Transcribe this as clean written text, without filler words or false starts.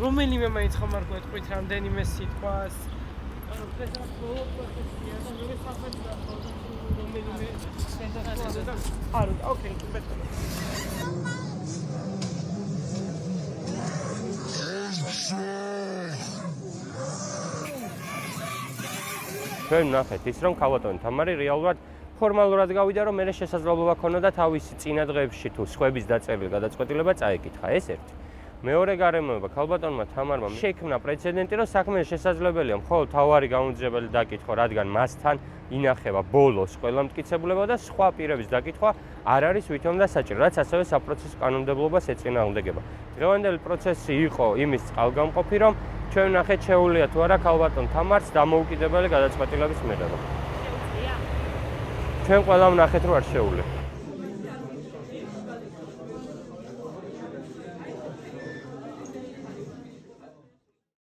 რომელიმე მაინც ხომ არ გვეტყვით რამდენიმე სიტყვას ჩვენ ნახეთ ის რომ ქალბატონი თამარი რეალურად ფორმალურად გავიდა რომ მე შესაძლებლობა ქონოდა თავისი წინა დღეებში თუ სხვების დაწერილი გადაწყვეტილება წაეკითხა ეს ერთი მეორე გარემოება ქალბატონმა თამარმა შეიქმნა პრეცედენტი რომ საქმე შესაძლებელია მხოლოდ თავარი გამოძიებელი დაკითხვა რადგან მასთან ინახება ბოლოს ყველა მტკიცებულება და სხვა პირების დაკითხვა არ არის ვითომ და საჭირო რაც ასევე საპროცესო კანონმდებლობას ეწინააღმდეგება დღევანდელი პროცესი იყო იმის წყალგამყოფი რომ ჩვენ ნახეთ შეუძლია თუ არა ქალბატონ თამარს დამოუკიდებელი გადაწყვეტილების მიღება ჩვენ ყველა ვნახეთ რომ არ შეუძლია